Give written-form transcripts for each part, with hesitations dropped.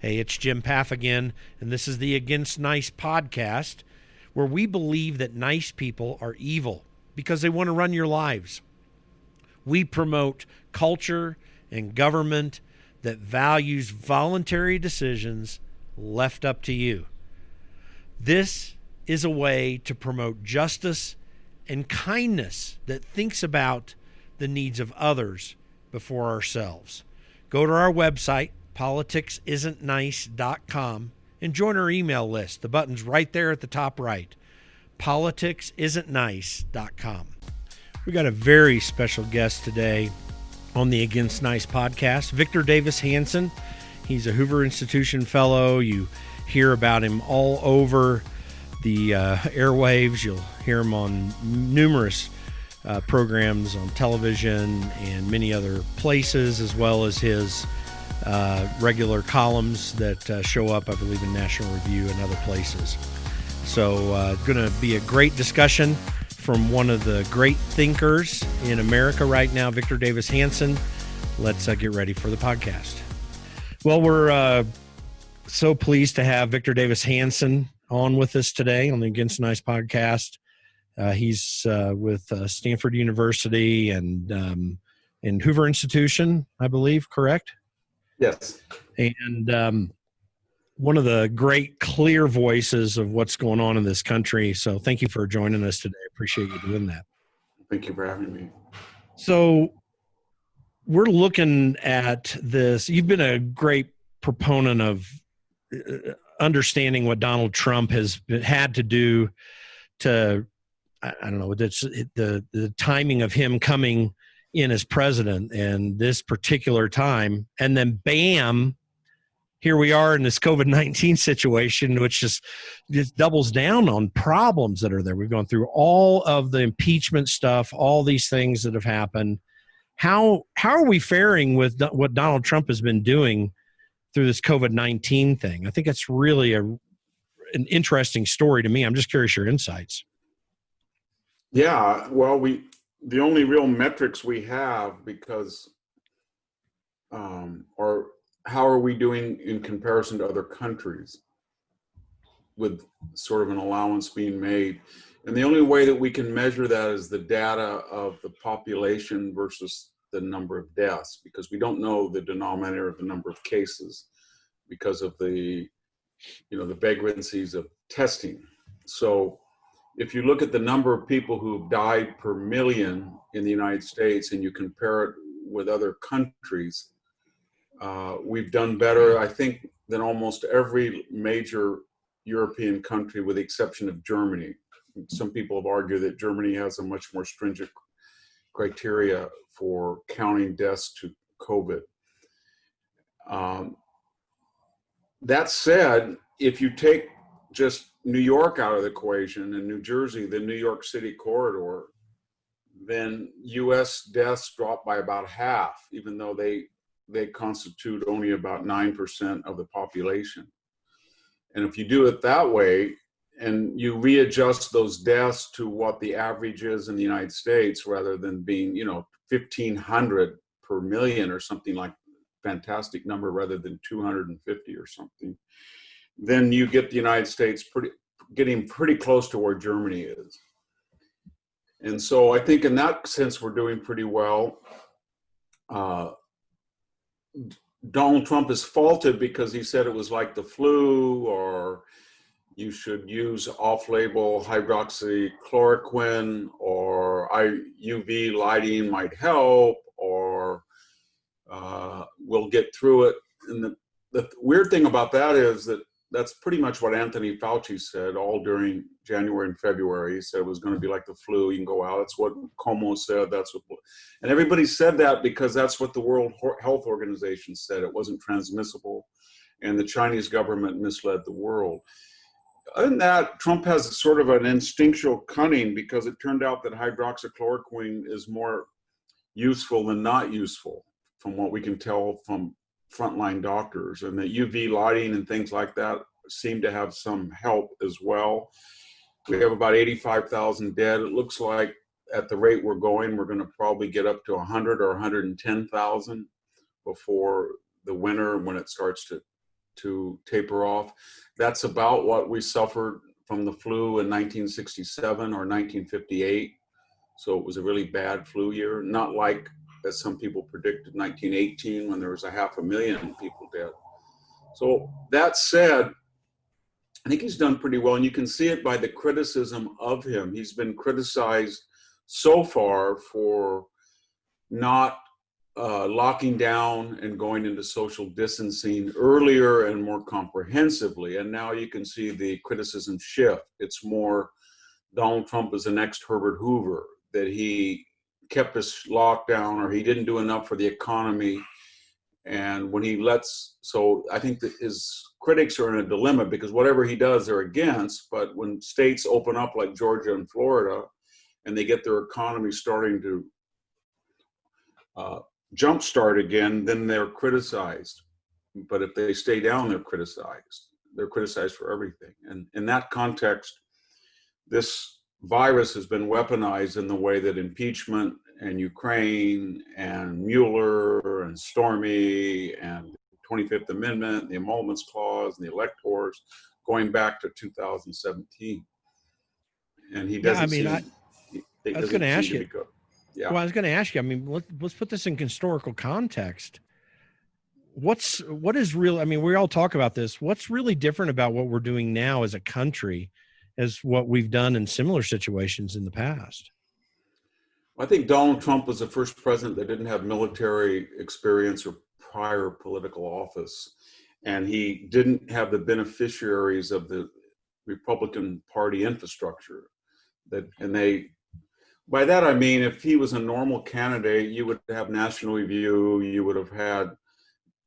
Hey, it's Jim Paff again, and this is the Against Nice podcast, where we believe that nice people are evil because they want to run your lives. We promote culture and government that values voluntary decisions left up to you. This is a way to promote justice and kindness that thinks about the needs of others before ourselves. Go to our website, politicsisn'tnice.com, and join our email list. The button's right there at the top right, politicsisn'tnice.com. We got a very special guest today on the Against Nice podcast, Victor Davis Hanson. He's a Hoover Institution fellow. You hear about him all over the airwaves. You'll hear him on numerous programs on television and many other places, as well as his regular columns that show up, I believe, in National Review and other places. So going to be a great discussion from one of the great thinkers in America right now, Victor Davis Hanson. Let's get ready for the podcast. Well, we're so pleased to have Victor Davis Hanson on with us today on the Against Nice podcast. He's with Stanford University and Hoover Institution, I believe, correct? Yes. And one of the great clear voices of what's going on in this country. So thank you for joining us today. Appreciate you doing that. Thank you for having me. So we're looking at this. You've been a great proponent of understanding what Donald Trump has had to do to, I don't know, the timing of him coming in as president and this particular time. And then bam, here we are in this COVID-19 situation, which just doubles down on problems that are there. We've gone through all of the impeachment stuff, all these things that have happened. How are we faring with what Donald Trump has been doing through this COVID-19 thing? I think it's really an interesting story to me. I'm just curious your insights. Yeah, well, the only real metrics we have, because are how are we doing in comparison to other countries with sort of an allowance being made. And the only way that we can measure that is the data of the population versus the number of deaths, because we don't know the denominator of the number of cases because of the vagrancies of testing. So if you look at the number of people who've died per million in the United States and you compare it with other countries, we've done better, I think, than almost every major European country, with the exception of Germany. Some people have argued that Germany has a much more stringent criteria for counting deaths to COVID. That said, if you take just New York out of the equation and New Jersey, the New York City corridor, then U.S. deaths drop by about half, even though they constitute only about 9% of the population. And if you do it that way, and you readjust those deaths to what the average is in the United States, rather than being, 1,500 per million or something like fantastic number, rather than 250 or something, then you get the United States getting pretty close to where Germany is. And so I think in that sense, we're doing pretty well. Donald Trump is faulted because he said it was like the flu, or you should use off-label hydroxychloroquine, or UV lighting might help, or we'll get through it. And the weird thing about that is that that's pretty much what Anthony Fauci said all during January and February. He said it was going to be like the flu. You can go out. That's what Como said. And everybody said that because that's what the World Health Organization said. It wasn't transmissible, and the Chinese government misled the world. Other than that, Trump has sort of an instinctual cunning, because it turned out that hydroxychloroquine is more useful than not useful, from what we can tell from frontline doctors, and that UV lighting and things like that seem to have some help as well. We have about 85,000 dead. It looks like at the rate we're going, we're going to probably get up to 100 or 110,000 before the winter, when it starts to to taper off. That's about what we suffered from the flu in 1967 or 1958. So it was a really bad flu year, not like, as some people predicted, 1918 when there was 500,000 people dead. So that said, I think he's done pretty well, and you can see it by the criticism of him. He's been criticized so far for not locking down and going into social distancing earlier and more comprehensively. And now you can see the criticism shift. It's more Donald Trump is the next Herbert Hoover, that he kept us locked down or he didn't do enough for the economy. And when he lets, so I think that his critics are in a dilemma because whatever he does, they're against. But when states open up like Georgia and Florida and they get their economy starting to jumpstart again, then they're criticized. But if they stay down, they're criticized. They're criticized for everything. And in that context, this virus has been weaponized in the way that impeachment and Ukraine and Mueller and Stormy and 25th Amendment, the Emoluments Clause and the electors, going back to 2017. And he doesn't I was going to ask you. Yeah. Well, I was going to ask you, I mean, let's put this in historical context. What is real? I mean, we all talk about this. What's really different about what we're doing now as a country as what we've done in similar situations in the past? I think Donald Trump was the first president that didn't have military experience or prior political office. And he didn't have the beneficiaries of the Republican Party infrastructure. By that, I mean, if he was a normal candidate, you would have National Review, you would have had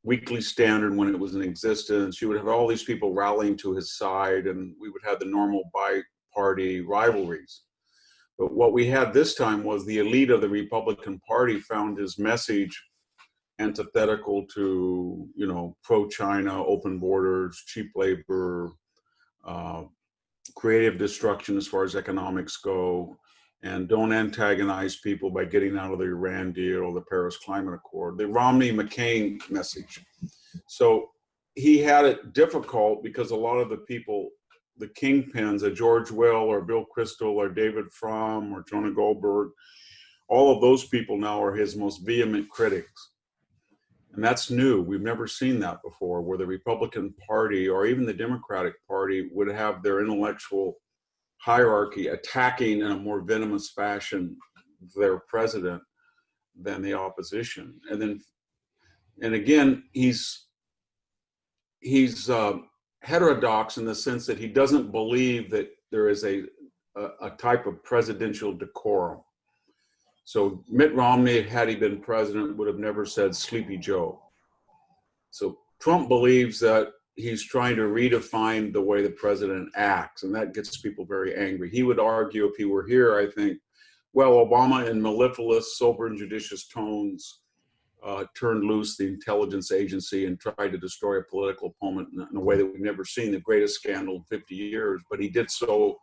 Weekly Standard when it was in existence, you would have all these people rallying to his side, and we would have the normal bi-party rivalries. But what we had this time was the elite of the Republican Party found his message antithetical to, pro-China, open borders, cheap labor, creative destruction as far as economics go, and don't antagonize people by getting out of the Iran deal or the Paris Climate Accord, the Romney-McCain message. So he had it difficult because a lot of the people, the kingpins, a George Will or Bill Kristol or David Frum or Jonah Goldberg, all of those people now are his most vehement critics. And that's new. We've never seen that before, where the Republican Party or even the Democratic Party would have their intellectual hierarchy attacking in a more venomous fashion their president than the opposition. And again, he's heterodox in the sense that he doesn't believe that there is a type of presidential decorum. So Mitt Romney, had he been president, would have never said Sleepy Joe. So Trump believes that he's trying to redefine the way the president acts, and that gets people very angry. He would argue, if he were here, I think, well, Obama in mellifluous, sober and judicious tones turned loose the intelligence agency and tried to destroy a political opponent in a way that we've never seen, the greatest scandal in 50 years. But he did so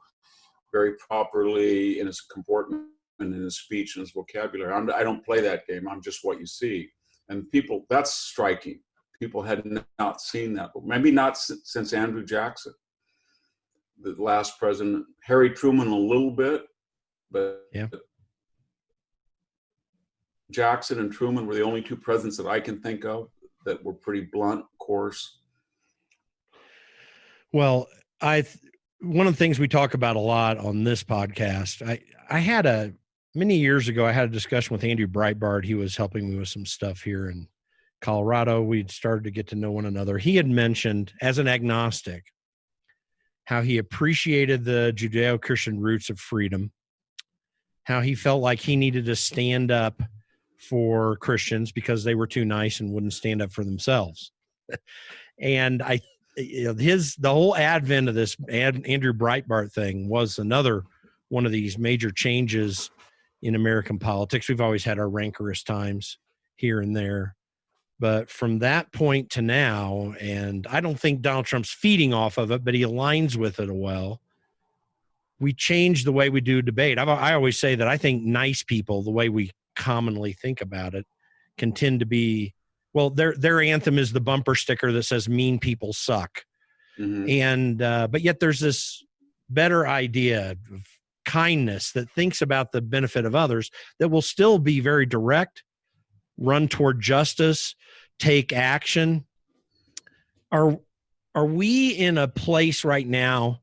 very properly in his comportment and in his speech and his vocabulary. I don't play that game. I'm just what you see. And people, that's striking. People had not seen that, maybe not since Andrew Jackson, the last president. Harry Truman a little bit, but yeah. Jackson and Truman were the only two presidents that I can think of that were pretty blunt, coarse. Well, one of the things we talk about a lot on this podcast, many years ago, I had a discussion with Andrew Breitbart. He was helping me with some stuff here in Colorado. We'd started to get to know one another. He had mentioned, as an agnostic, how he appreciated the Judeo-Christian roots of freedom, how he felt like he needed to stand up for Christians because they were too nice and wouldn't stand up for themselves. And the whole advent of this Andrew Breitbart thing was another one of these major changes in American politics. We've always had our rancorous times here and there. But from that point to now, and I don't think Donald Trump's feeding off of it, but he aligns with it well, we changed the way we do debate. I always say that I think nice people, the way we commonly think about it, can tend to be Well, their anthem is the bumper sticker that says "Mean people suck," and but yet there's this better idea of kindness that thinks about the benefit of others that will still be very direct, run toward justice, take action. Are we in a place right now,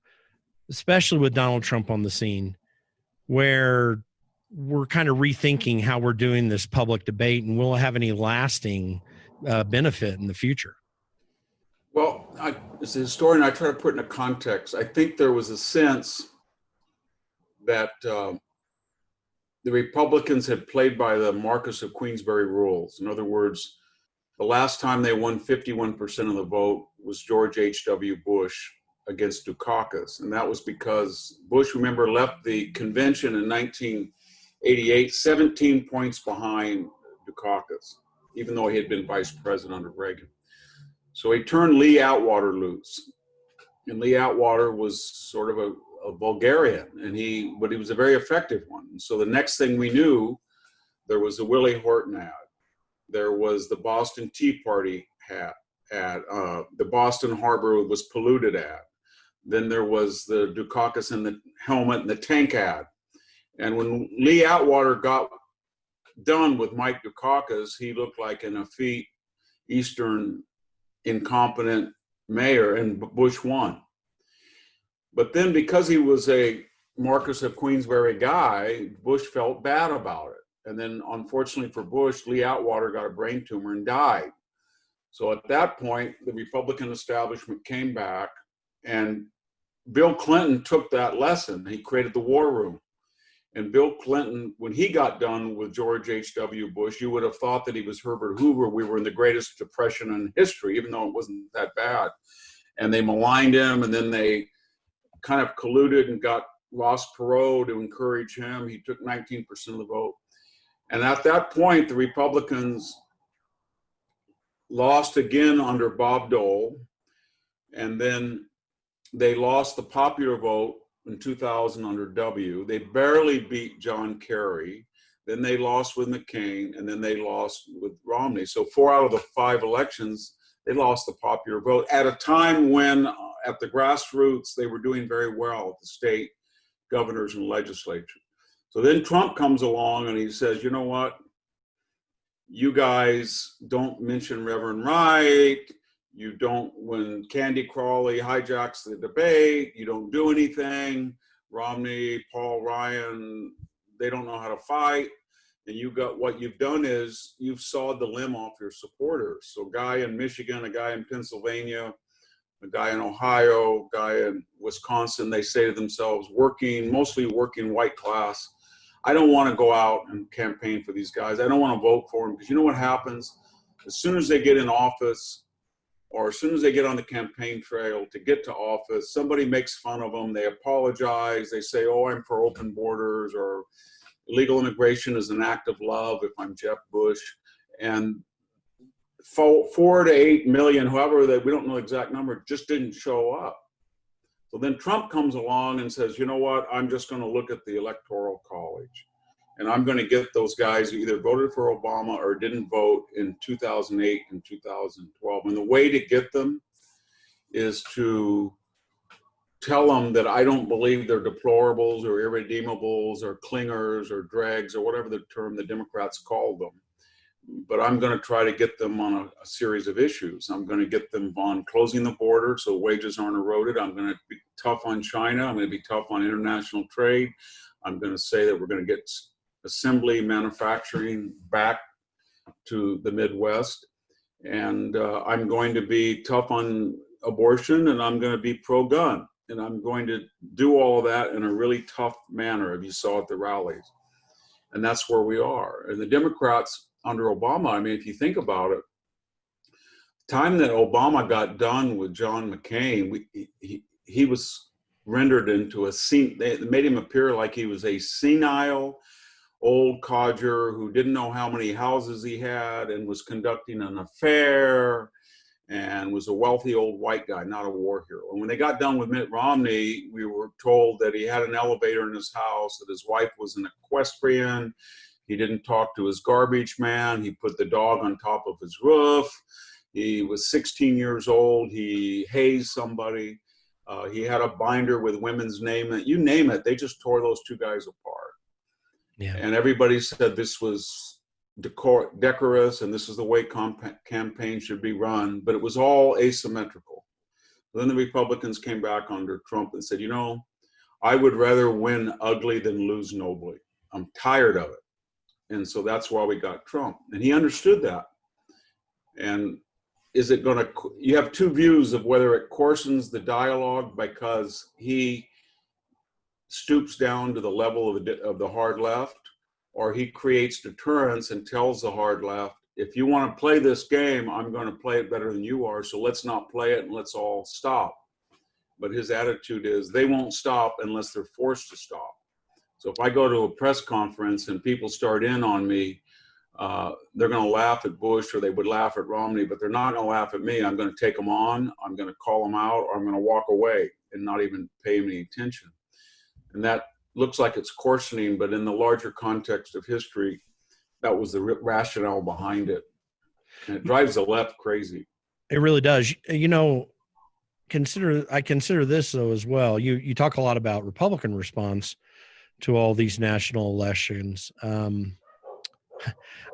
especially with Donald Trump on the scene, where we're kind of rethinking how we're doing this public debate, and will it have any lasting benefit in the future? Well, as a historian, I try to put in a context. I think there was a sense that the Republicans had played by the Marquess of Queensberry rules. In other words, the last time they won 51% of the vote was George H.W. Bush against Dukakis. And that was because Bush, remember, left the convention in 1988, 17 points behind Dukakis, even though he had been vice president under Reagan. So he turned Lee Atwater loose. And Lee Atwater was sort of a Bulgarian, but he was a very effective one. And so the next thing we knew, there was the Willie Horton ad. There was the Boston Tea Party ad. The Boston Harbor was polluted ad. Then there was the Dukakis and the helmet and the tank ad. And when Lee Atwater got done with Mike Dukakis, he looked like an effete Eastern incompetent mayor, and Bush won. But then because he was a Marquess of Queensberry guy, Bush felt bad about it. And then unfortunately for Bush, Lee Atwater got a brain tumor and died. So at that point, the Republican establishment came back, and Bill Clinton took that lesson. He created the War Room. And Bill Clinton, when he got done with George H.W. Bush, you would have thought that he was Herbert Hoover. We were in the greatest depression in history, even though it wasn't that bad. And they maligned him, and then they kind of colluded and got Ross Perot to encourage him. He took 19% of the vote. And at that point, the Republicans lost again under Bob Dole, and then they lost the popular vote in 2000 under W. They barely beat John Kerry. Then they lost with McCain, and then they lost with Romney. So 4 out of the 5 elections, they lost the popular vote at a time when at the grassroots, they were doing very well at the state governors and legislature. So then Trump comes along and he says, you know what? You guys don't mention Reverend Wright. You don't, when Candy Crawley hijacks the debate, you don't do anything. Romney, Paul Ryan, they don't know how to fight. And what you've done is you've sawed the limb off your supporters. So a guy in Michigan, a guy in Pennsylvania, a guy in Ohio, a guy in Wisconsin, they say to themselves, mostly working white class, I don't want to go out and campaign for these guys. I don't want to vote for them, because you know what happens? As soon as they get in office, or as soon as they get on the campaign trail to get to office, somebody makes fun of them, they apologize, they say, oh, I'm for open borders, or illegal immigration is an act of love if I'm Jeb Bush. And 4 to 8 million, however, that we don't know the exact number, just didn't show up. So then Trump comes along and says, you know what, I'm just going to look at the Electoral College. And I'm going to get those guys who either voted for Obama or didn't vote in 2008 and 2012. And the way to get them is to tell them that I don't believe they're deplorables or irredeemables or clingers or dregs or whatever the term the Democrats called them. But I'm going to try to get them on a series of issues. I'm going to get them on closing the border so wages aren't eroded. I'm going to be tough on China. I'm going to be tough on international trade. I'm going to say that we're going to get assembly manufacturing back to the Midwest. And I'm going to be tough on abortion, and I'm going to be pro-gun. And I'm going to do all of that in a really tough manner, as you saw at the rallies. And that's where we are. And the Democrats under Obama, I mean, if you think about it, the time that Obama got done with John McCain, he was rendered into they made him appear like he was a senile old codger who didn't know how many houses he had and was conducting an affair and was a wealthy old white guy, not a war hero. And when they got done with Mitt Romney, we were told that he had an elevator in his house, that his wife was an equestrian, He didn't talk to his garbage man. He put the dog on top of his roof. He was 16 years old. He hazed somebody. He had a binder with women's name. You name it. They just tore those two guys apart. Yeah. And everybody said this was decorous and this is the way campaign should be run. But it was all asymmetrical. Then the Republicans came back under Trump and said, I would rather win ugly than lose nobly. I'm tired of it. And so that's why we got Trump. And he understood that. And is it going to, you have two views of whether it coarsens the dialogue because he stoops down to the level of the hard left, or he creates deterrence and tells the hard left, if you want to play this game, I'm going to play it better than you are, so let's not play it and let's all stop. But his attitude is they won't stop unless they're forced to stop. So if I go to a press conference and people start in on me, they're going to laugh at Bush or they would laugh at Romney, but they're not going to laugh at me. I'm going to take them on, I'm going to call them out, or I'm going to walk away and not even pay any attention. And that looks like it's coarsening, but in the larger context of history, that was the rationale behind it. And it drives the left crazy. It really does. I consider this though as well. You talk a lot about Republican response to all these national elections.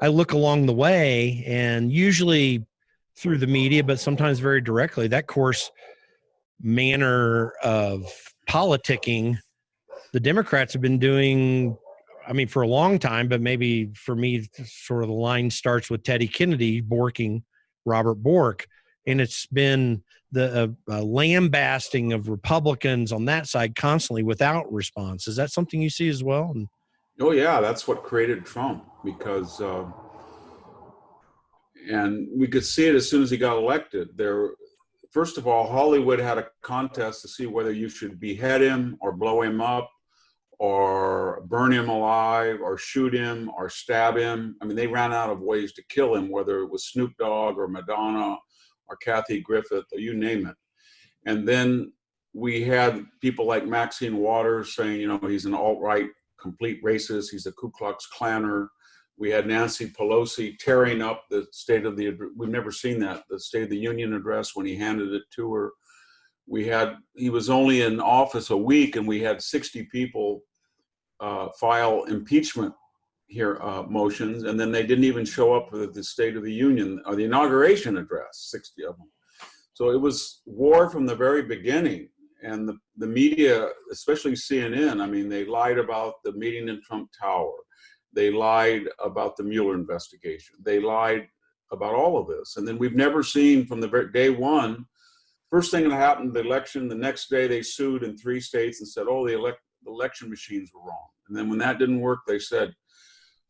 I look along the way, and usually through the media, but sometimes very directly, that course manner of politicking the Democrats have been doing, for a long time, but maybe for me, sort of the line starts with Teddy Kennedy borking Robert Bork. And it's been the lambasting of Republicans on that side constantly without response. Is that something you see as well? Oh, yeah, that's what created Trump, because, and we could see it as soon as he got elected. First of all, Hollywood had a contest to see whether you should behead him or blow him up or burn him alive or shoot him or stab him. They ran out of ways to kill him, whether it was Snoop Dogg or Madonna or Kathy Griffith or you name it. And then we had people like Maxine Waters saying, he's an alt-right complete racist, he's a Ku Klux Klanner. We had Nancy Pelosi tearing up the we've never seen that, the State of the Union address when he handed it to her. He was only in office a week, and we had 60 people file impeachment motions, and then they didn't even show up for the State of the Union or the inauguration address, 60 of them. So it was war from the very beginning. And the media, especially CNN, they lied about the meeting in Trump Tower. They lied about the Mueller investigation. They lied about all of this. And then we've never seen from the very day one, first thing that happened, the election, the next day they sued in 3 states and said, the election machines were wrong. And then when that didn't work, they said,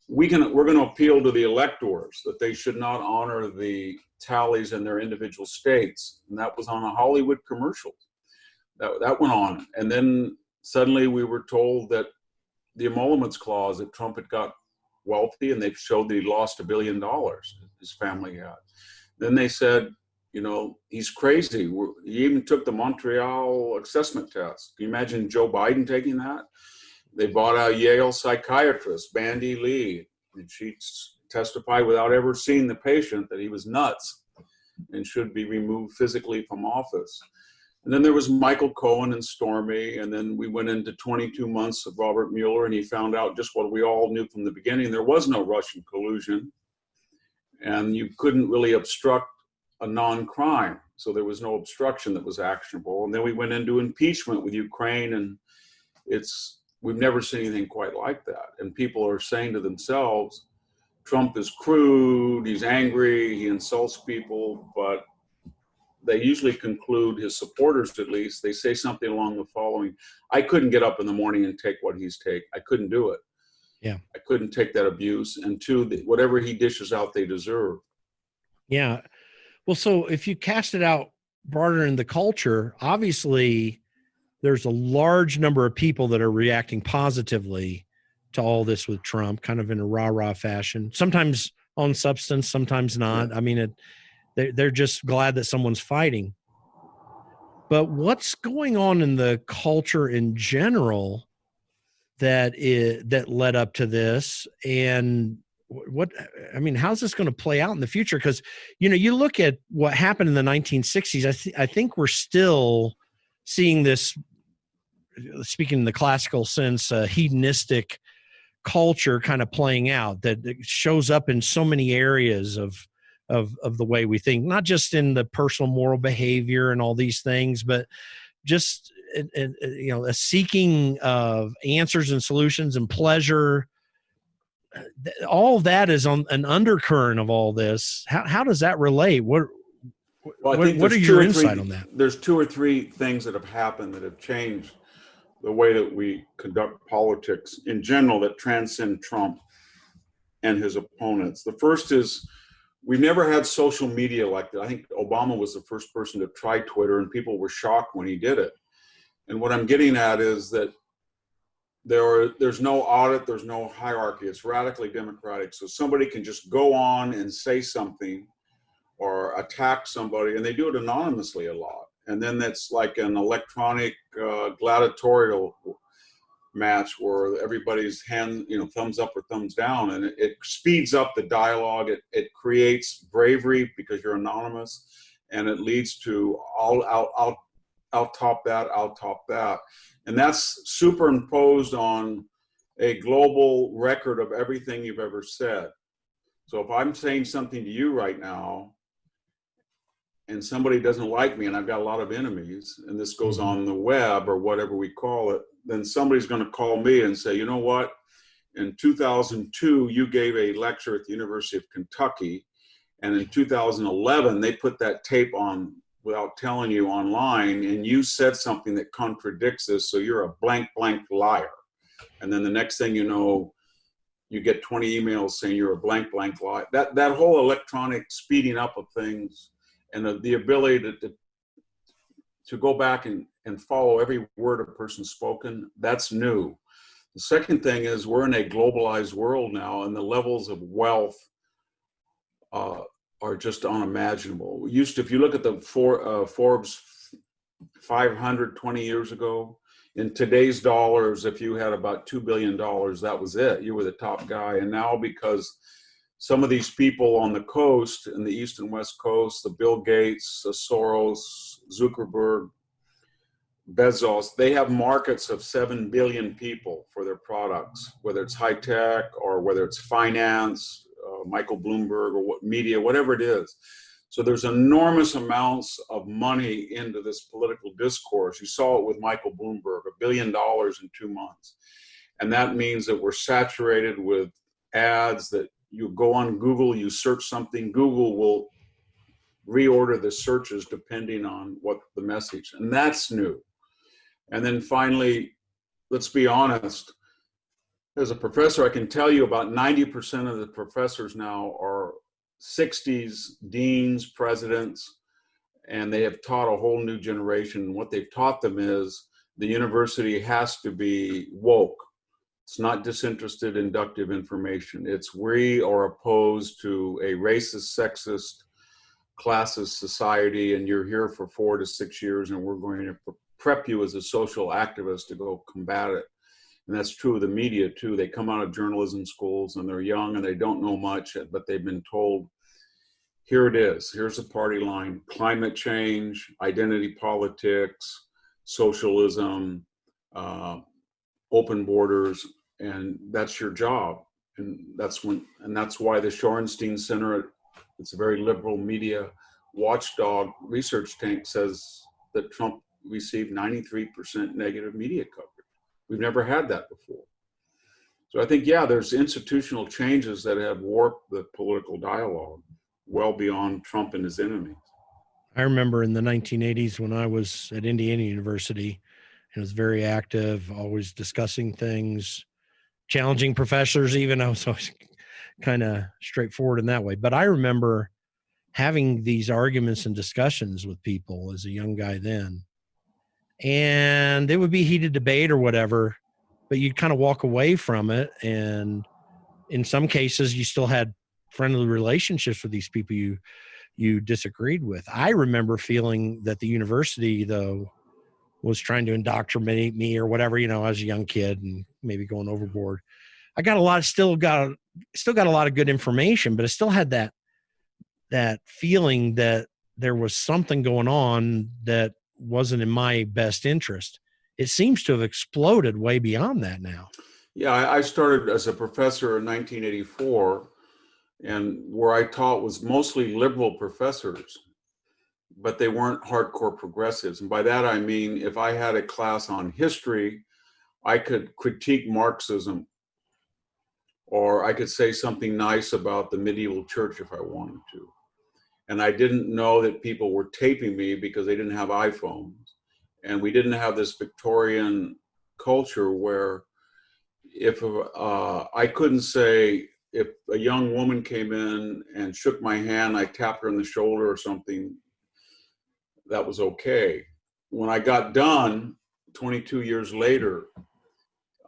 we're going to appeal to the electors that they should not honor the tallies in their individual states. And that was on a Hollywood commercial. That went on. And then suddenly we were told that the emoluments clause, that Trump had got wealthy, and they showed that he lost $1 billion, his family had. Then they said, he's crazy. He even took the Montreal assessment test. Can you imagine Joe Biden taking that? They bought a Yale psychiatrist, Bandy Lee, and she testified without ever seeing the patient that he was nuts and should be removed physically from office. And then there was Michael Cohen and Stormy, and then we went into 22 months of Robert Mueller, and he found out just what we all knew from the beginning. There was no Russian collusion, and you couldn't really obstruct a non-crime. So there was no obstruction that was actionable. And then we went into impeachment with Ukraine, and we've never seen anything quite like that. And people are saying to themselves, Trump is crude, he's angry, he insults people, but they usually conclude, his supporters at least, they say something along the following: I couldn't get up in the morning and take what he's taking. I couldn't do it. Yeah. I couldn't take that abuse. And 2, whatever he dishes out, they deserve. Yeah. Well, so if you cast it out broader in the culture, obviously there's a large number of people that are reacting positively to all this with Trump, kind of in a rah-rah fashion, sometimes on substance, sometimes not. Yeah. They're just glad that someone's fighting. But what's going on in the culture in general that led up to this, and how's this going to play out in the future? Because you look at what happened in the 1960s. I think we're still seeing this, speaking in the classical sense, hedonistic culture kind of playing out that shows up in so many areas of the way we think, not just in the personal moral behavior and all these things, but just a seeking of answers and solutions and pleasure. All of that is on an undercurrent of all this. How does that relate? What are your insight on that? There's 2 or 3 things that have happened that have changed the way that we conduct politics in general that transcend Trump and his opponents. The first is, we've never had social media like that. I think Obama was the first person to try Twitter, and people were shocked when he did it. And what I'm getting at is that there's no audit, there's no hierarchy. It's radically democratic. So somebody can just go on and say something or attack somebody, and they do it anonymously a lot. And then that's like an electronic gladiatorial match where everybody's hand, thumbs up or thumbs down, and it speeds up the dialogue. It creates bravery because you're anonymous, and it leads to I'll top that. And that's superimposed on a global record of everything you've ever said. So if I'm saying something to you right now, and somebody doesn't like me, and I've got a lot of enemies, and this goes on the web or whatever we call it, then somebody's going to call me and say, you know what? In 2002, you gave a lecture at the University of Kentucky, and in 2011, they put that tape on without telling you online, and you said something that contradicts this, so you're a blank liar. And then the next thing you know, you get 20 emails saying you're a blank liar. That whole electronic speeding up of things, and the ability to go back and follow every word a person's spoken, that's new. The second thing is, we're in a globalized world now, and the levels of wealth are just unimaginable. If you look at the Forbes 500 20 years ago, in today's dollars, if you had about $2 billion, that was it. You were the top guy. And now, because some of these people on the coast, in the East and West Coast, the Bill Gates, the Soros, Zuckerberg, Bezos, they have markets of 7 billion people for their products, whether it's high tech or whether it's finance, Michael Bloomberg, or what media, whatever it is. So there's enormous amounts of money into this political discourse. You saw it with Michael Bloomberg, $1 billion in 2 months. And that means that we're saturated with ads that you go on Google, you search something, Google will reorder the searches depending on what the message, and that's new. And then finally, let's be honest, as a professor, I can tell you about 90% of the professors now are 60s deans, presidents, and they have taught a whole new generation. And what they've taught them is the university has to be woke. It's not disinterested, inductive information. It's we are opposed to a racist, sexist, classist society, and you're here for 4 to 6 years, and we're going to prep you as a social activist to go combat it. And that's true of the media too. They come out of journalism schools and they're young and they don't know much, but they've been told, here it is, here's the party line: climate change, identity politics, socialism, open borders, and that's your job. And that's why the Shorenstein Center, it's a very liberal media watchdog research tank, says that Trump received 93% negative media coverage. We've never had that before. So I think, yeah, there's institutional changes that have warped the political dialogue well beyond Trump and his enemies. I remember in the 1980s when I was at Indiana University, and was very active, always discussing things, challenging professors even. I was always kind of straightforward in that way. But I remember having these arguments and discussions with people as a young guy then. And it would be heated debate or whatever, but you'd kind of walk away from it. And in some cases, you still had friendly relationships with these people you disagreed with. I remember feeling that the university, though, was trying to indoctrinate me or whatever, as a young kid and maybe going overboard. I got still got a lot of good information, but I still had that feeling that there was something going on that wasn't in my best interest. It seems to have exploded way beyond that now. Yeah, I started as a professor in 1984, and where I taught was mostly liberal professors, but they weren't hardcore progressives. And by that, I mean, if I had a class on history, I could critique Marxism, or I could say something nice about the medieval church if I wanted to. And I didn't know that people were taping me because they didn't have iPhones. And we didn't have this Victorian culture where if I couldn't say, if a young woman came in and shook my hand, I tapped her on the shoulder or something, that was okay. When I got done 22 years later,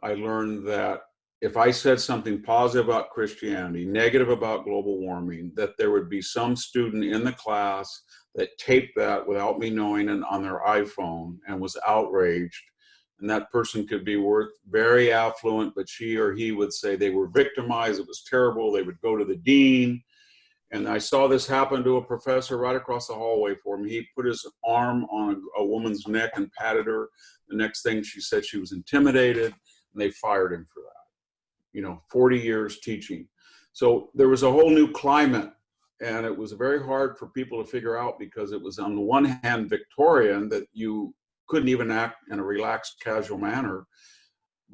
I learned that if I said something positive about Christianity, negative about global warming, that there would be some student in the class that taped that without me knowing it on their iPhone and was outraged. And that person could be very affluent, but she or he would say they were victimized, it was terrible, they would go to the dean. And I saw this happen to a professor right across the hallway for me. He put his arm on a woman's neck and patted her. The next thing she said she was intimidated, and they fired him for that. 40 years teaching. So there was a whole new climate, and it was very hard for people to figure out because it was on the one hand Victorian, that you couldn't even act in a relaxed, casual manner.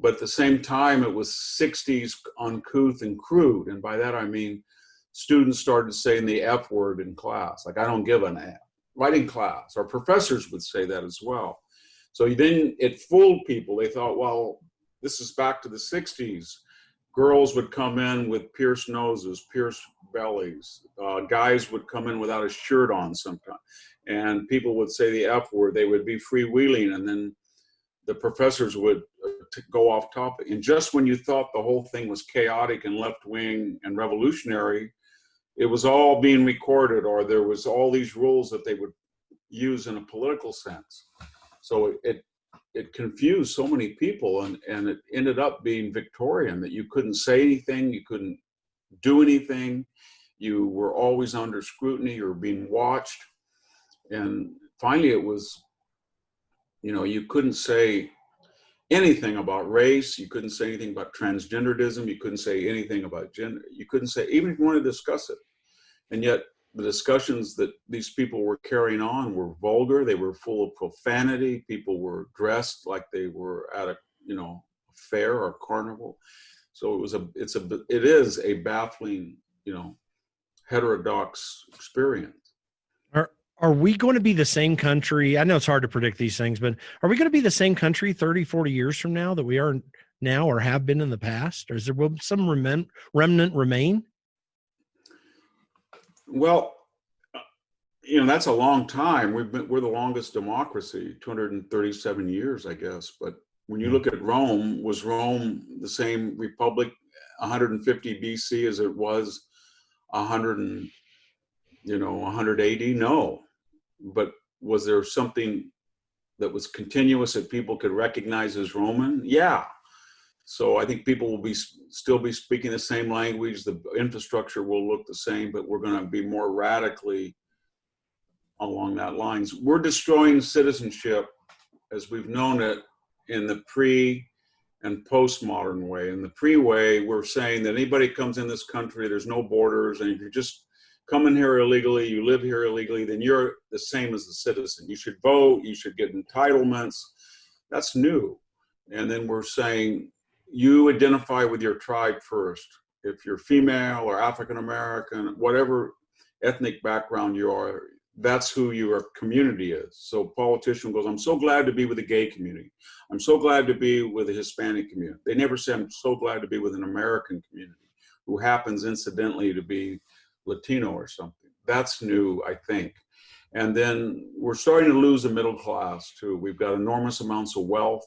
But at the same time, it was 60s uncouth and crude. And by that, I mean, students started saying the F word in class. Like, I don't give an F. Right in class. Our professors would say that as well. So then it fooled people. They thought, well, this is back to the 60s. Girls would come in with pierced noses, pierced bellies. Guys would come in without a shirt on sometimes. And people would say the F word. They would be freewheeling, and then the professors would go off topic. And just when you thought the whole thing was chaotic and left-wing and revolutionary, it was all being recorded, or there was all these rules that they would use in a political sense. So it confused so many people, and it ended up being Victorian, that you couldn't say anything, you couldn't do anything, you were always under scrutiny or being watched. And finally it was, you couldn't say anything about race, you couldn't say anything about transgenderism, you couldn't say anything about gender, you couldn't say, even if you wanted to discuss it. And yet the discussions that these people were carrying on were vulgar. They were full of profanity. People were dressed like they were at a fair or carnival. So it is a baffling heterodox experience. Are we going to be the same country? I know it's hard to predict these things, but are we going to be the same country 30, 40 years from now that we are now or have been in the past? Or will some remnant remain? Well, that's a long time. We're the longest democracy, 237 years, I guess. But when you look at Rome, was Rome the same republic 150 BC as it was 180? No. But was there something that was continuous that people could recognize as Roman? Yeah. So I think people will still be speaking the same language. The infrastructure will look the same, but we're going to be more radically along that lines. We're destroying citizenship as we've known it in the pre and postmodern way. In the pre-way, we're saying that anybody comes in this country, there's no borders, and if you're just coming here illegally, you live here illegally, then you're the same as a citizen. You should vote, you should get entitlements. That's new. And then we're saying, you identify with your tribe first. If you're female or African American, whatever ethnic background you are, that's who your community is. So politician goes, I'm so glad to be with the gay community. I'm so glad to be with the Hispanic community. They never say, I'm so glad to be with an American community who happens incidentally to be Latino or something. That's new, I think. And then we're starting to lose the middle class too. We've got enormous amounts of wealth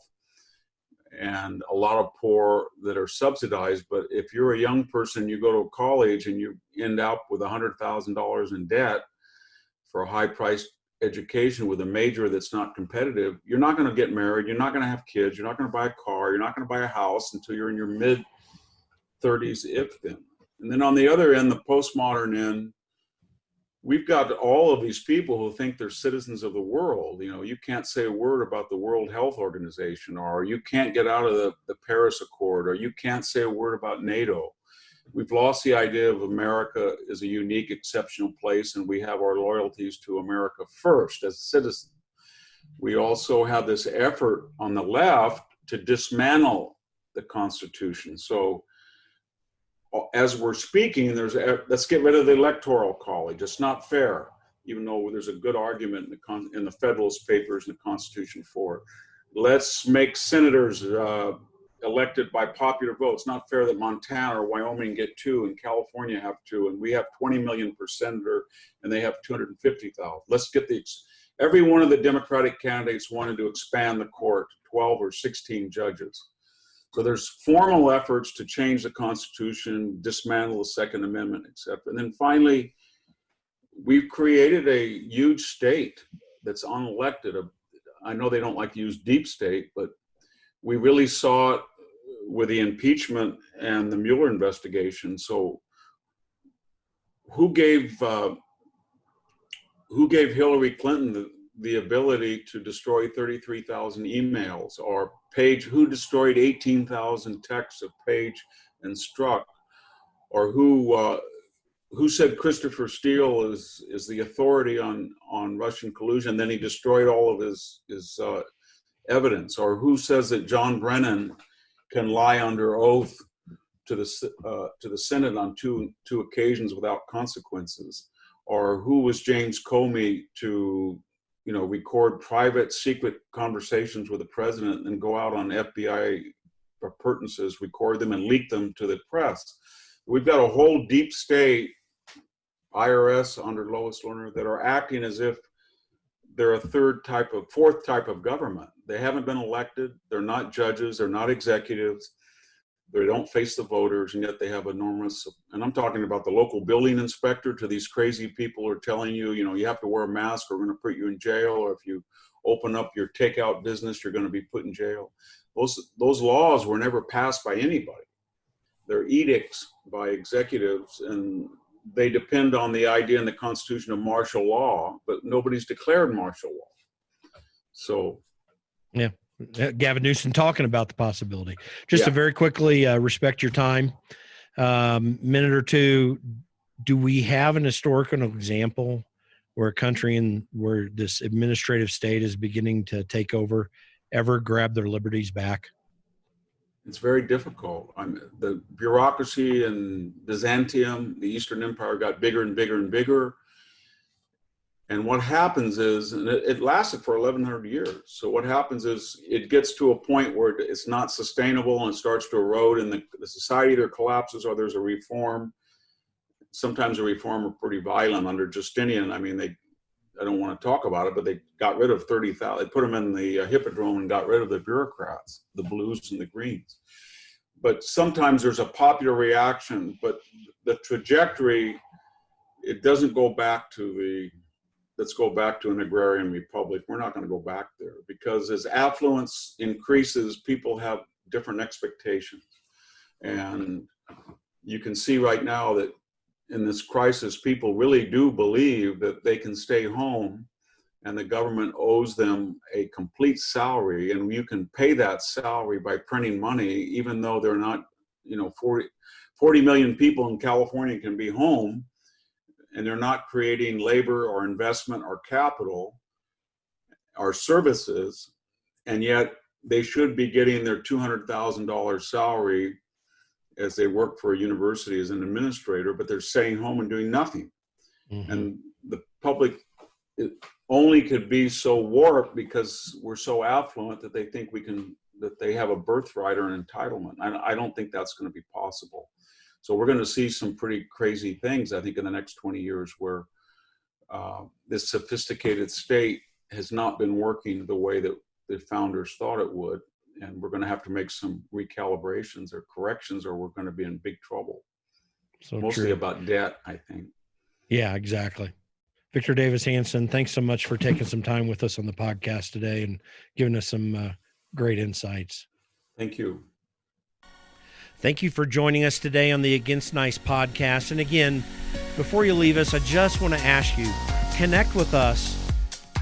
and a lot of poor that are subsidized. But if you're a young person, you go to college and you end up with $100,000 in debt for a high-priced education with a major that's not competitive, you're not going to get married, you're not going to have kids, you're not going to buy a car, you're not going to buy a house until you're in your mid 30s, if then. And then on the other end, the postmodern end, we've got all of these people who think they're citizens of the world. You know, you can't say a word about the World Health Organization, or you can't get out of the Paris Accord, or you can't say a word about NATO. We've lost the idea of America as a unique, exceptional place, and we have our loyalties to America first as a citizen. We also have this effort on the left to dismantle the Constitution. So as we're speaking, let's get rid of the Electoral College. It's not fair, even though there's a good argument in the Federalist Papers and the Constitution for it. Let's make senators elected by popular vote. It's not fair that Montana or Wyoming get 2 and California have 2, and we have 20 million per senator and they have 250,000. Let's get every one of the Democratic candidates wanted to expand the court to 12 or 16 judges. So there's formal efforts to change the Constitution, dismantle the Second Amendment, etc. And then finally, we've created a huge state that's unelected. I know they don't like to use deep state, but we really saw it with the impeachment and the Mueller investigation. So who gave Hillary Clinton the ability to destroy 33,000 emails, or who destroyed 18,000 texts of Page and Strzok, or who said Christopher Steele is the authority on Russian collusion, then he destroyed all of his evidence, or who says that John Brennan can lie under oath to the Senate on two occasions without consequences, or who was James Comey to record private, secret conversations with the president and go out on FBI appurtenances, record them and leak them to the press. We've got a whole deep state, IRS under Lois Lerner, that are acting as if they're a fourth type of government. They haven't been elected. They're not judges. They're not executives. They don't face the voters, and yet they have enormous, and I'm talking about the local building inspector to these crazy people who are telling you, you have to wear a mask or we're going to put you in jail, or if you open up your takeout business, you're going to be put in jail. Those laws were never passed by anybody. They're edicts by executives, and they depend on the idea in the Constitution of martial law, but nobody's declared martial law. So, yeah. Gavin Newsom talking about the possibility. Just to very quickly respect your time, minute or two. Do we have an historical example where a country where this administrative state is beginning to take over ever grab their liberties back? It's very difficult. The bureaucracy in Byzantium, the Eastern Empire, got bigger and bigger and bigger. And what happens is, and it lasted for 1,100 years. So what happens is it gets to a point where it's not sustainable and it starts to erode, and the society either collapses or there's a reform. Sometimes a reform are pretty violent under Justinian. I mean, I don't want to talk about it, but they got rid of 30,000. They put them in the hippodrome and got rid of the bureaucrats, the blues and the greens. But sometimes there's a popular reaction, but the trajectory, it doesn't go back to let's go back to an agrarian republic. We're not going to go back there, because as affluence increases, people have different expectations. And you can see right now that in this crisis, people really do believe that they can stay home and the government owes them a complete salary, and you can pay that salary by printing money, even though they're not, 40 million people in California can be home, and they're not creating labor or investment or capital or services, and yet they should be getting their $200,000 salary as they work for a university as an administrator, but they're staying home and doing nothing. Mm-hmm. And the public only could be so warped because we're so affluent that they think that they have a birthright or an entitlement. I don't think that's going to be possible. So we're going to see some pretty crazy things, I think, in the next 20 years where this sophisticated state has not been working the way that the founders thought it would. And we're going to have to make some recalibrations or corrections, or we're going to be in big trouble. So mostly true. About debt, I think. Yeah, exactly. Victor Davis Hanson, thanks so much for taking some time with us on the podcast today and giving us some great insights. Thank you. Thank you for joining us today on the Against Nice podcast. And again, before you leave us, I just want to ask you, connect with us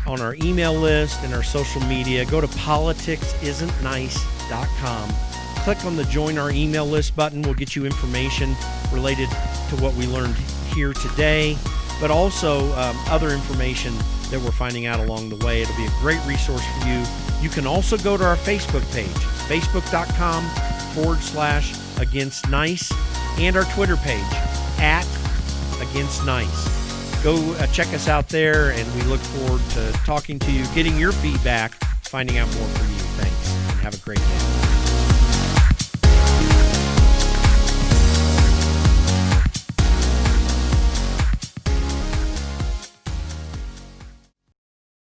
on our email list and our social media. Go to politicsisn'tnice.com. Click on the Join Our Email List button. We'll get you information related to what we learned here today, but also other information that we're finding out along the way. It'll be a great resource for you. You can also go to our Facebook page. It's facebook.com/Against Nice, and our Twitter page @Against Nice. Go check us out there, and we look forward to talking to you, getting your feedback, finding out more from you. Thanks, and have a great day.